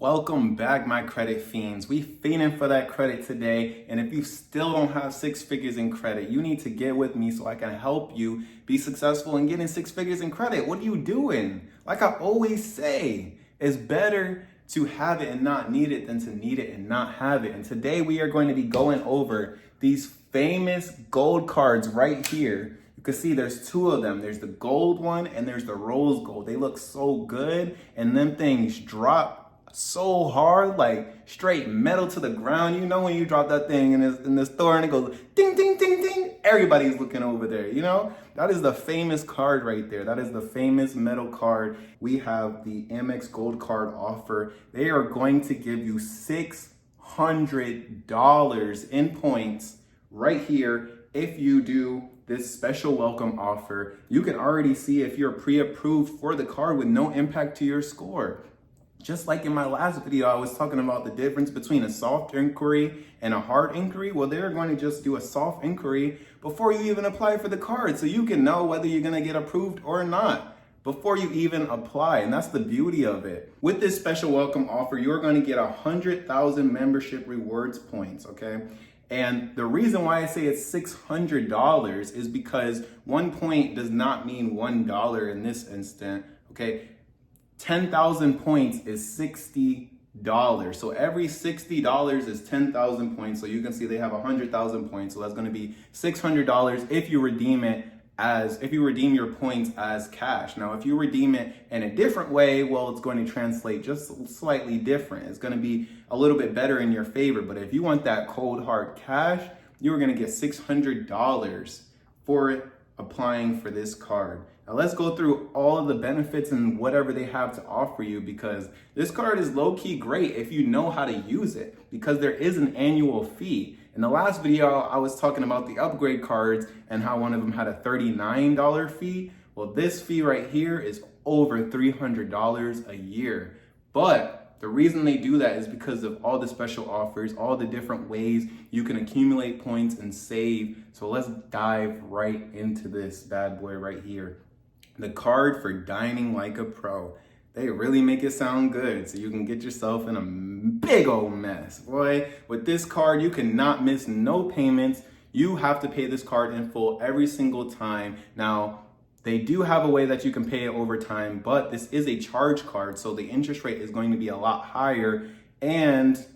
Welcome back, my credit fiends. We fiending for that credit today. And if you still don't have 6 figures in credit, you need to get with me so I can help you be successful in getting 6 figures in credit. What are you doing? Like I always say, it's better to have it and not need it than to need it and not have it. And today we are going to be going over these famous gold cards right here. You can see there's 2 of them. There's the gold one and there's the rose gold. They look so good and them things drop so hard, like straight metal to the ground. You know when you drop that thing in the store and it goes ding, ding, ding, ding, everybody's looking over there, you know? That is the famous card right there. That is the famous metal card. We have the Amex Gold card offer. They are going to give you $600 in points right here if you do this special welcome offer. You can already see if you're pre-approved for the card with no impact to your score. Just like in my last video, I was talking about the difference between a soft inquiry and a hard inquiry. Well, they're going to just do a soft inquiry before you even apply for the card, so you can know whether you're going to get approved or not before you even apply. And that's the beauty of it. With this special welcome offer, you're going to get 100,000 membership rewards points, okay? And the reason why I say it's $600 is because 1 point does not mean $1 in this instant, okay? 10,000 points is $60. So every $60 is 10,000 points. So you can see they have 100,000 points. So that's going to be $600 if you redeem your points as cash. Now, if you redeem it in a different way, well, it's going to translate just slightly different. It's going to be a little bit better in your favor. But if you want that cold hard cash, you are going to get $600 for applying for this card. Now let's go through all of the benefits and whatever they have to offer you, because this card is low-key great if you know how to use it, because there is an annual fee. In the last video, I was talking about the upgrade cards and how one of them had a $39 fee. Well, this fee right here is over $300 a year. But the reason they do that is because of all the special offers, all the different ways you can accumulate points and save. So let's dive right into this bad boy right here. The card for dining like a pro. They really make it sound good so you can get yourself in a big old mess. Boy, with this card, you cannot miss no payments. You have to pay this card in full every single time. Now, they do have a way that you can pay it over time, but this is a charge card, so the interest rate is going to be a lot higher, and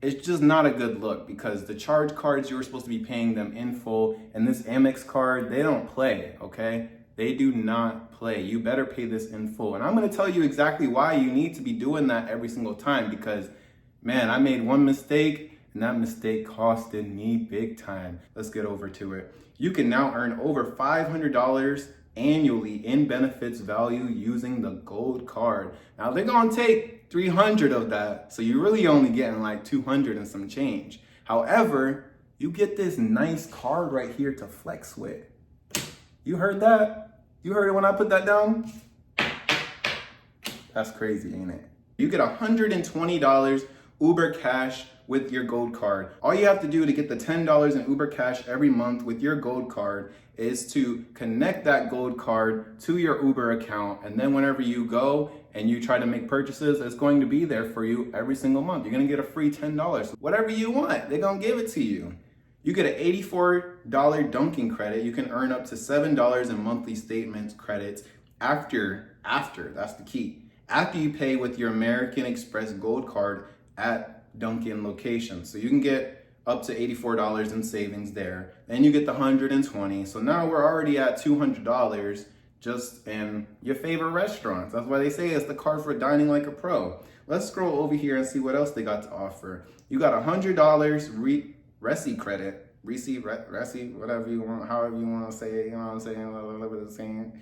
it's just not a good look because the charge cards, you're supposed to be paying them in full, and this Amex card, they don't play, okay? They do not play. You better pay this in full. And I'm going to tell you exactly why you need to be doing that every single time, because, man, I made one mistake, and that mistake costed me big time. Let's get over to it. You can now earn over $500 annually in benefits value using the gold card. Now they're gonna take 300 of that, so you're really only getting like 200 and some change. However, you get this nice card right here to flex with. You heard that? You heard it when I put that down? That's crazy, ain't it? You get $120 Uber Cash with your gold card. All you have to do to get the $10 in Uber Cash every month with your gold card is to connect that gold card to your Uber account, and then whenever you go and you try to make purchases, it's going to be there for you every single month. You're gonna get a free $10. Whatever you want, they're gonna give it to you. You get an $84 dunking credit. You can earn up to $7 in monthly statement credits after, that's the key, after you pay with your American Express gold card at Dunkin' locations. So you can get up to $84 in savings there. Then you get the $120. So now we're already at $200 just in your favorite restaurants. That's why they say it's the card for dining like a pro. Let's scroll over here and see what else they got to offer. You got $100 Resi credit, Resi, whatever you want, however you want to say it, you know what I'm saying?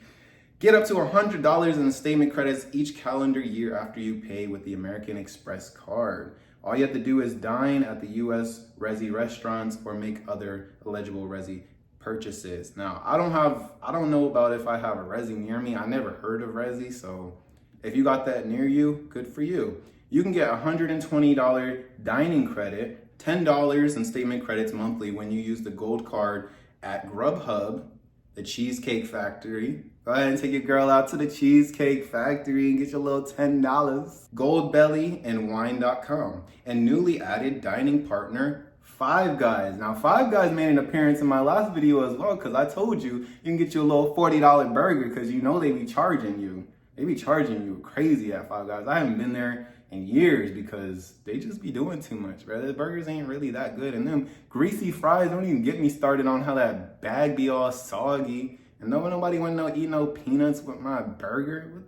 Get up to $100 in statement credits each calendar year after you pay with the American Express card. All you have to do is dine at the US Resi restaurants or make other eligible Resi purchases. Now, I don't know about if I have a Resi near me. I never heard of Resi, so if you got that near you, good for you. You can get $120 dining credit, $10 in statement credits monthly when you use the gold card at Grubhub, the Cheesecake Factory, Go ahead and take your girl out to the Cheesecake Factory and get your little $10. Goldbelly and wine.com. And newly added dining partner, Five Guys. Now, Five Guys made an appearance in my last video as well, because I told you you can get you a little $40 burger, because you know they be charging you. They be charging you crazy at Five Guys. I haven't been there in years because they just be doing too much, bro. The burgers ain't really that good. And them greasy fries, don't even get me started on how that bag be all soggy. And nobody want to eat no peanuts with my burger.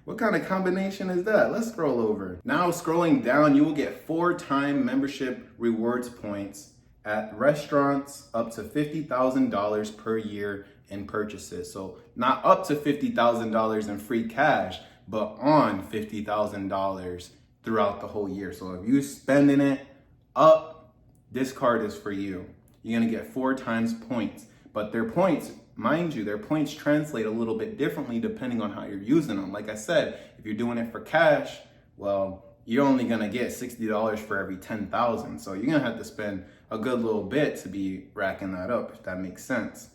What kind of combination is that? Let's scroll over. Now scrolling down, you will get 4-time membership rewards points at restaurants up to $50,000 per year in purchases. So not up to $50,000 in free cash, but on $50,000 throughout the whole year. So if you're spending it up, this card is for you. You're gonna get 4 times points, but their points, mind you, their points translate a little bit differently depending on how you're using them. Like I said, if you're doing it for cash, well, you're only gonna get $60 for every 10,000. So you're gonna have to spend a good little bit to be racking that up, if that makes sense.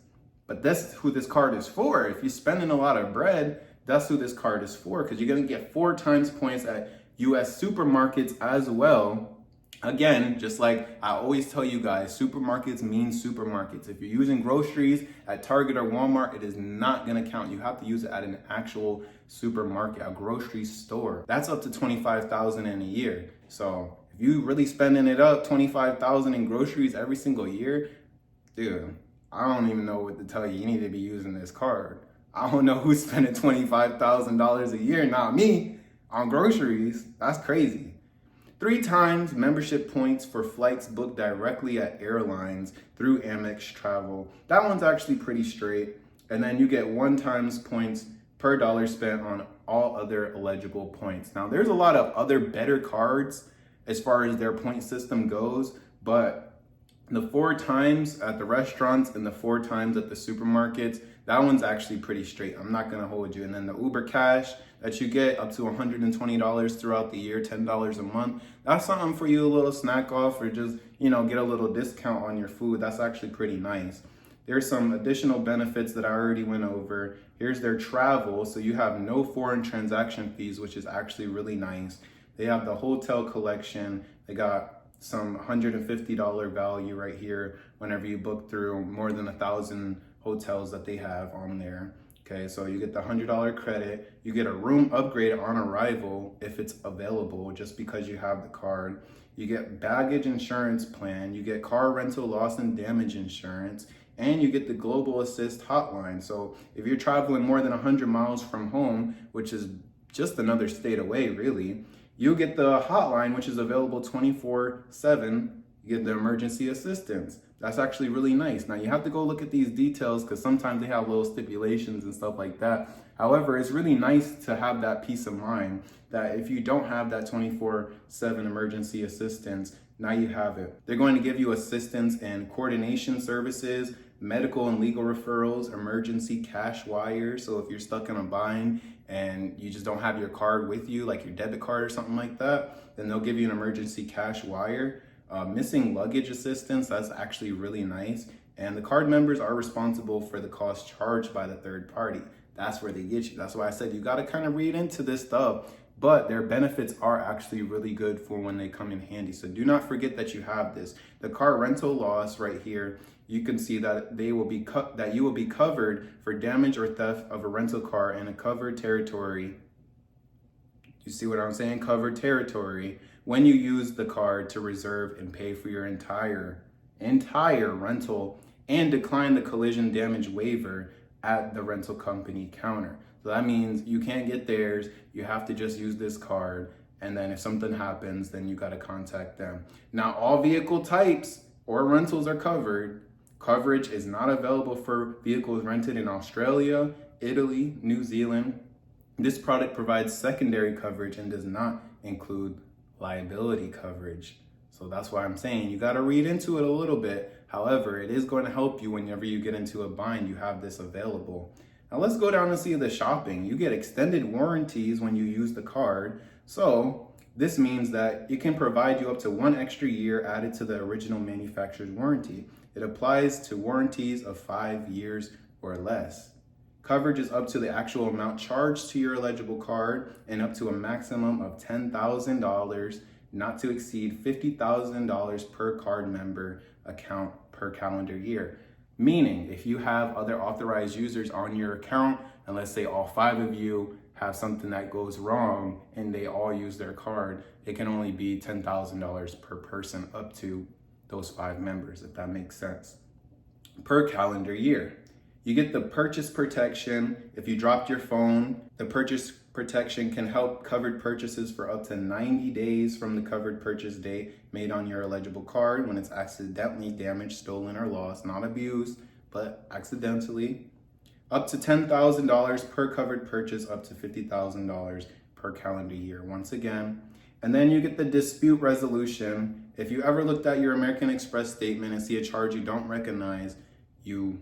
But that's who this card is for. If you're spending a lot of bread, that's who this card is for, because you're gonna get 4 times points at US supermarkets as well. Again, just like I always tell you guys, supermarkets mean supermarkets. If you're using groceries at Target or Walmart, it is not gonna count. You have to use it at an actual supermarket, a grocery store. That's up to $25,000 in a year. So if you really spending it up, $25,000 in groceries every single year, dude, I don't even know what to tell you. You need to be using this card. I don't know who's spending $25,000 a year, not me, on groceries. That's crazy. 3 times membership points for flights booked directly at airlines through Amex Travel. That one's actually pretty straight. And then you get 1 times points per dollar spent on all other eligible points. Now, there's a lot of other better cards as far as their point system goes, but the 4 times at the restaurants and the 4 times at the supermarkets, that one's actually pretty straight. I'm not gonna hold you. And then the Uber Cash that you get up to $120 throughout the year, $10 a month. That's something for you, a little snack off, or just, get a little discount on your food. That's actually pretty nice. There's some additional benefits that I already went over. Here's their travel. So you have no foreign transaction fees, which is actually really nice. They have the hotel collection. They got some $150 value right here whenever you book through more than 1,000 hotels that they have on there. Okay, so you get the $100 credit. You get a room upgrade on arrival if it's available, just because you have the card. You get baggage insurance plan. You get car rental loss and damage insurance, and you get the Global Assist hotline. So if you're traveling more than 100 miles from home, which is just another state away, really, you get the hotline, which is available 24/7. You get the emergency assistance. That's actually really nice. Now, you have to go look at these details, because sometimes they have little stipulations and stuff like that. However, it's really nice to have that peace of mind that if you don't have that 24/7 emergency assistance, now you have it. They're going to give you assistance and coordination services, medical and legal referrals, emergency cash wires. So if you're stuck in a bind and you just don't have your card with you, like your debit card or something like that, then they'll give you an emergency cash wire. Missing luggage assistance, that's actually really nice. And the card members are responsible for the cost charged by the third party. That's where they get you. That's why I said you got to kind of read into this stuff, but their benefits are actually really good for when they come in handy. So do not forget that you have this. The car rental loss right here, you can see that you will be covered for damage or theft of a rental car in a covered territory. You see what I'm saying? Covered territory. When you use the card to reserve and pay for your entire rental and decline the collision damage waiver at the rental company counter. So that means you can't get theirs. You have to just use this card. And then if something happens, then you got to contact them. Now, all vehicle types or rentals are covered. Coverage is not available for vehicles rented in Australia, Italy, New Zealand. This product provides secondary coverage and does not include liability coverage. So that's why I'm saying you got to read into it a little bit. However, it is going to help you whenever you get into a bind. You have this available. Now let's go down and see the shopping. You get extended warranties when you use the card. So this means that it can provide you up to 1 extra year added to the original manufacturer's warranty. It applies to warranties of 5 years or less. Coverage is up to the actual amount charged to your eligible card and up to a maximum of $10,000, not to exceed $50,000 per card member account per calendar year. Meaning, if you have other authorized users on your account, and let's say all 5 of you have something that goes wrong and they all use their card, it can only be $10,000 per person up to those 5 members, if that makes sense, per calendar year. You get the purchase protection. If you dropped your phone, the purchase protection can help covered purchases for up to 90 days from the covered purchase date made on your eligible card when it's accidentally damaged, stolen, or lost, not abused, but accidentally. Up to $10,000 per covered purchase, up to $50,000 per calendar year, once again. And then you get the dispute resolution. If you ever looked at your American Express statement and see a charge you don't recognize, you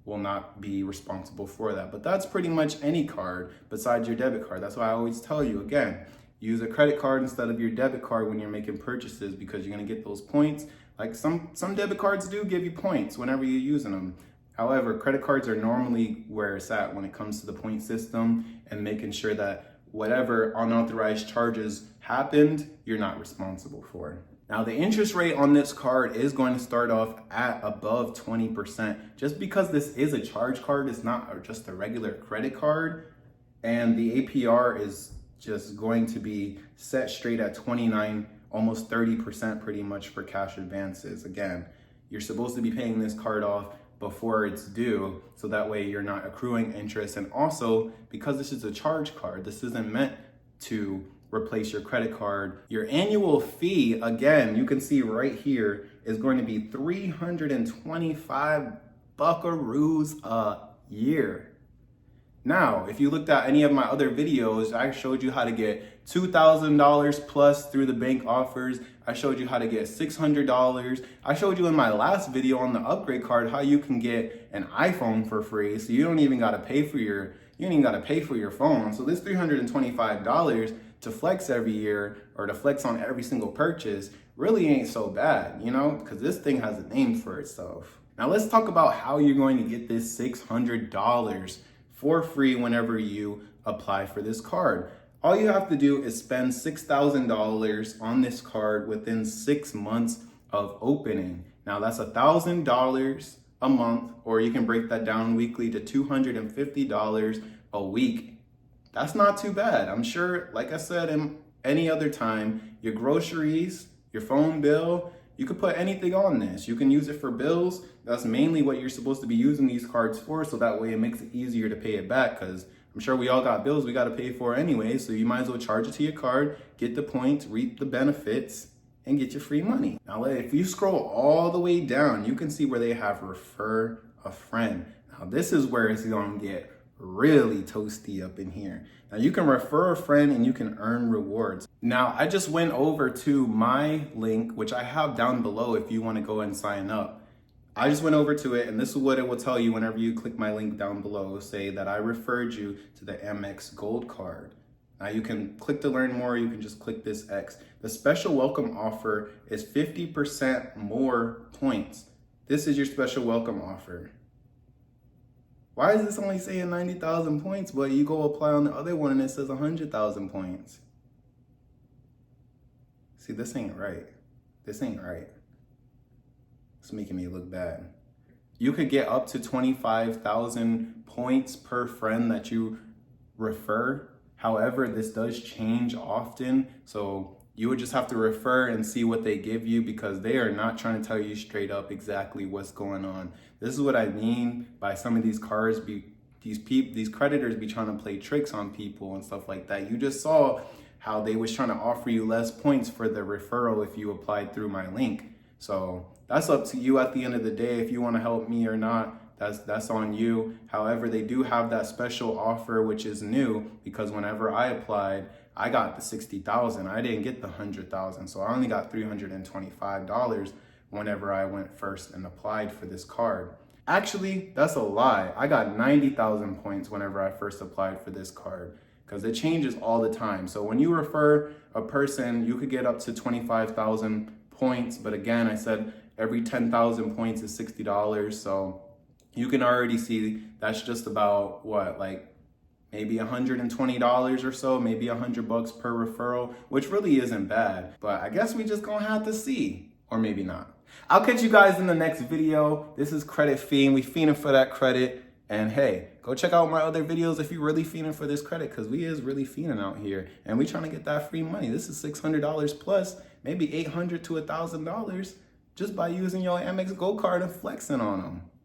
will not be responsible for that. But that's pretty much any card besides your debit card. That's why I always tell you, again, use a credit card instead of your debit card when you're making purchases, because you're gonna get those points. Like some debit cards do give you points whenever you're using them. However, credit cards are normally where it's at when it comes to the point system and making sure that whatever unauthorized charges happened, you're not responsible for. Now, the interest rate on this card is going to start off at above 20%. Just because this is a charge card, it's not just a regular credit card. And the APR is just going to be set straight at 29, almost 30% pretty much for cash advances. Again, you're supposed to be paying this card off before it's due, so that way you're not accruing interest. And also, because this is a charge card, this isn't meant to replace your credit card. Your annual fee, again, you can see right here, is going to be 325 buckaroos a year. Now, if you looked at any of my other videos, I showed you how to get $2,000 plus through the bank offers. I showed you how to get $600. I showed you in my last video on the upgrade card how you can get an iPhone for free, so you don't even gotta pay for your phone. So this $325 to flex every year, or to flex on every single purchase, really ain't so bad, you know, because this thing has a name for itself. Now let's talk about how you're going to get this $600 for free whenever you apply for this card. All you have to do is spend $6,000 on this card within 6 months of opening. Now that's $1,000 a month, or you can break that down weekly to $250 a week. That's not too bad. I'm sure, like I said in any other time, your groceries, your phone bill, you could put anything on this. You can use it for bills. That's mainly what you're supposed to be using these cards for, so that way it makes it easier to pay it back, because I'm sure we all got bills we got to pay for anyway, so you might as well charge it to your card, get the points, reap the benefits, and get your free money. Now, if you scroll all the way down, you can see where they have refer a friend. Now, this is where it's going to get really toasty up in here. Now, you can refer a friend and you can earn rewards. Now, I just went over to my link, which I have down below if you want to go and sign up. I just went over to it, and this is what it will tell you whenever you click my link down below. Say that I referred you to the AMEX GOLD card. Now you can click to learn more, you can just click this X. The special welcome offer is 50% more points. This is your special welcome offer. Why is this only saying 90,000 points, but you go apply on the other one and it says 100,000 points? See, this ain't right. This ain't right. It's making me look bad. You could get up to 25,000 points per friend that you refer. However, this does change often. So you would just have to refer and see what they give you, because they are not trying to tell you straight up exactly what's going on. This is what I mean by some of these cards these creditors be trying to play tricks on people and stuff like that. You just saw how they was trying to offer you less points for the referral if you applied through my link. So that's up to you at the end of the day if you want to help me or not. That's on you. However, they do have that special offer, which is new, because whenever I applied, I got the 60,000. I didn't get the 100,000. So I only got $325 whenever I went first and applied for this card. Actually, that's a lie. I got 90,000 points whenever I first applied for this card, because it changes all the time. So when you refer a person, you could get up to 25,000 points. But again, I said every 10,000 points is $60. So you can already see that's just about what, like maybe $120 or so, maybe $100 per referral, which really isn't bad. But I guess we just gonna have to see, or maybe not. I'll catch you guys in the next video. This is Credit Fiend. We fiending for that credit. And hey, go check out my other videos if you're really fiending for this credit, because we is really fiending out here. And we trying to get that free money. This is $600 plus, maybe $800 to $1,000 just by using your Amex Gold card and flexing on them.